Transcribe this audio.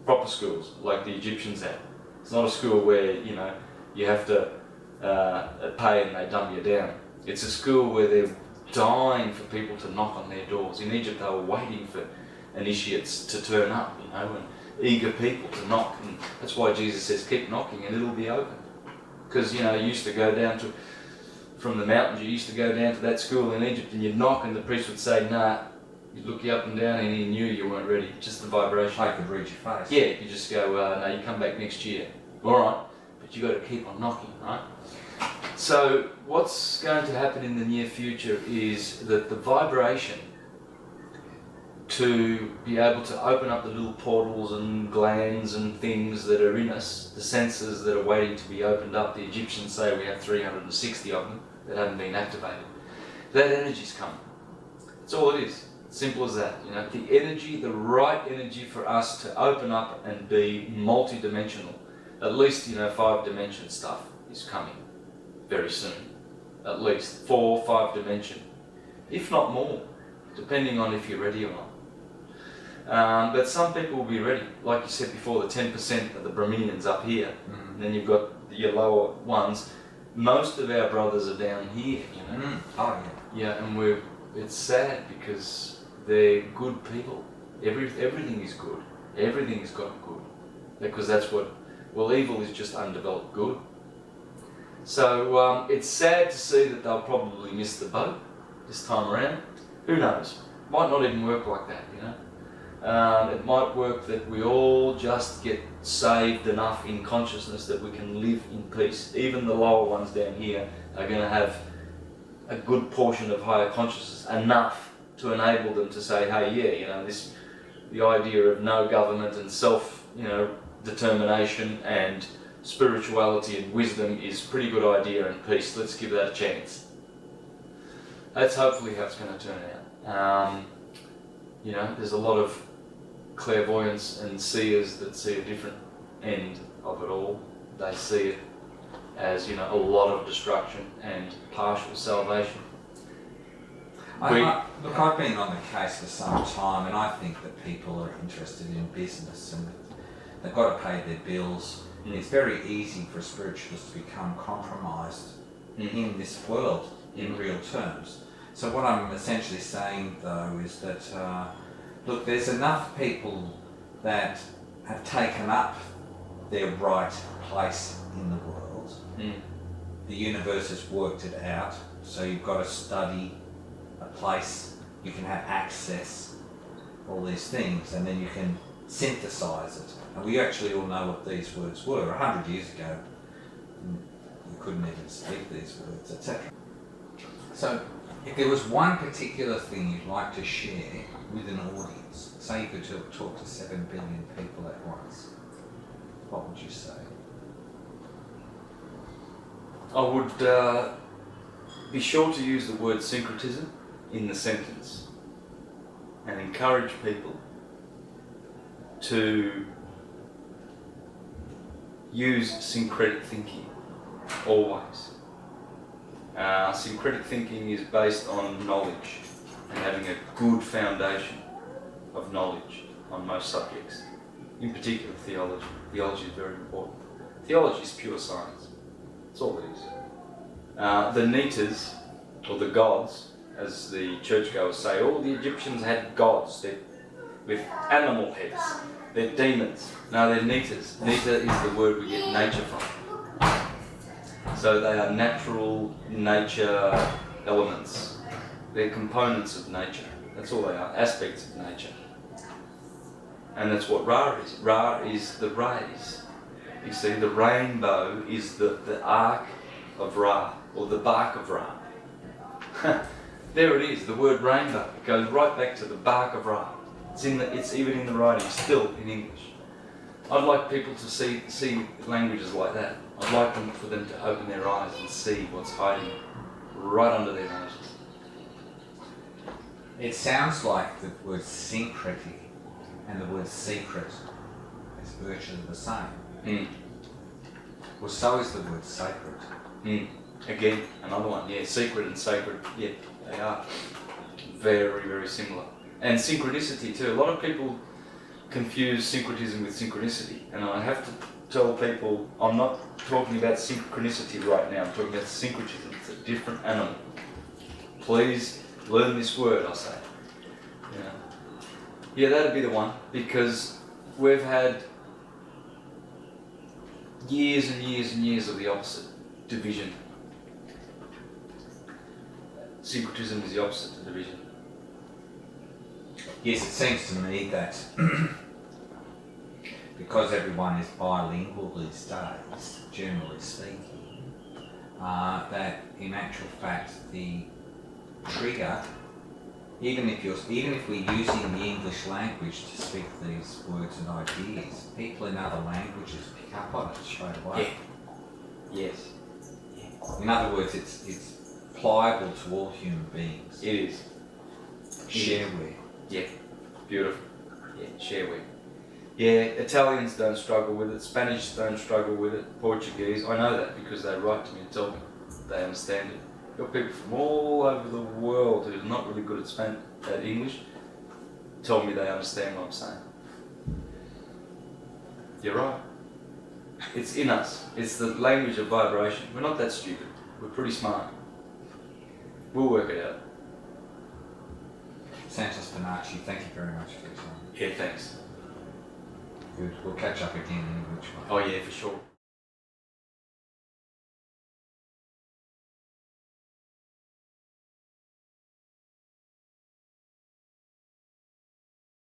proper schools like the Egyptians had. It's not a school where you have to pay and they dumb you down. It's a school where they're dying for people to knock on their doors. In Egypt, they were waiting for initiates to turn up, and eager people to knock. And that's why Jesus says, keep knocking and it'll be open. Because, you used to go down from the mountains, you used to go down to that school in Egypt and you'd knock and the priest would say, nah. You'd look you up and down and he knew you weren't ready, just the vibration. I could read your face. Yeah, you just go, no, you come back next year. Alright, but you've got to keep on knocking, right? So what's going to happen in the near future is that the vibration to be able to open up the little portals and glands and things that are in us, the senses that are waiting to be opened up. The Egyptians say we have 360 of them that haven't been activated. That energy's coming. That's all it is. Simple as that. The energy, the right energy for us to open up and be multi-dimensional. At least, 5-dimension stuff is coming very soon. At least 4 or 5 dimension, if not more, depending on if you're ready or not. But some people will be ready. Like you said before, the 10% of the Brahminians up here, and then you've got your lower ones. Most of our brothers are down here, Oh, yeah. Yeah, and it's sad because they're good people. Everything is good. Everything has gotten good. Because that's evil is just undeveloped good. So it's sad to see that they'll probably miss the boat this time around. Who knows? Might not even work like that, It might work that we all just get saved enough in consciousness that we can live in peace. Even the lower ones down here are going to have a good portion of higher consciousness, enough to enable them to say, hey, yeah, the idea of no government and self, determination and spirituality and wisdom is a pretty good idea, and peace. Let's give that a chance. That's hopefully how it's going to turn out. There's a lot of clairvoyants and seers that see a different end of it all. They see it as, a lot of destruction and partial salvation. Look, I've been on the case for some time, and I think that people are interested in business and they've got to pay their bills. It's very easy for spiritualists to become compromised in this world, in real terms. So what I'm essentially saying, though, is that, look, there's enough people that have taken up their right place in the world. The universe has worked it out, so you've got to study a place, you can have access, all these things, and then you can synthesize it. And we actually all know what these words were. 100 years ago, you couldn't even speak these words, etc. So, if there was one particular thing you'd like to share with an audience, say you could talk to 7 billion people at once, what would you say? I would be sure to use the word syncretism in the sentence and encourage people to use syncretic thinking always. Syncretic thinking is based on knowledge and having a good foundation of knowledge on most subjects, in particular theology. Theology is very important. Theology is pure science. That's all it is. The Netas, or the gods, as the churchgoers say, all the Egyptians had gods with animal heads. They're demons. No, they're Netas. Neta is the word we get nature from. So they are natural nature elements. They're components of nature. That's all they are, aspects of nature. And that's what Ra is. Ra is the rays. You see, the rainbow is the arc of Ra, or the bark of Ra. There it is, the word rainbow. It goes right back to the bark of Ra. It's even in the writing, still in English. I'd like people to see languages like that. I'd like for them to open their eyes and see what's hiding right under their noses. It sounds like the word syncretic and the word secret is virtually the same. Well, so is the word sacred. Again, another one. Yeah, secret and sacred. Yeah, they are very, very similar. And synchronicity too. A lot of people confuse syncretism with synchronicity. And I have to tell people, I'm not talking about synchronicity right now, I'm talking about syncretism. It's a different animal. Please learn this word, I say. Yeah, that'd be the one, because we've had years and years and years of the opposite, division. Syncretism is the opposite to division. Yes, it seems to me that because everyone is bilingual these days, generally speaking, that in actual fact the trigger, even if we're using the English language to speak these words and ideas, people in other languages pick up on it straight away. Yeah. Yes. In other words, it's pliable to all human beings. It is. Shareware. Yeah. Beautiful. Yeah, shareware. Yeah, Italians don't struggle with it, Spanish don't struggle with it, Portuguese, I know that because they write to me and tell me they understand it. You've got people from all over the world who are not really good at English tell me they understand what I'm saying. You're right. It's in us. It's the language of vibration. We're not that stupid. We're pretty smart. We'll work it out. Santos, Bonacci, thank you very much for your time. Yeah, thanks. Good. We'll catch up again in which one. Oh yeah, for sure.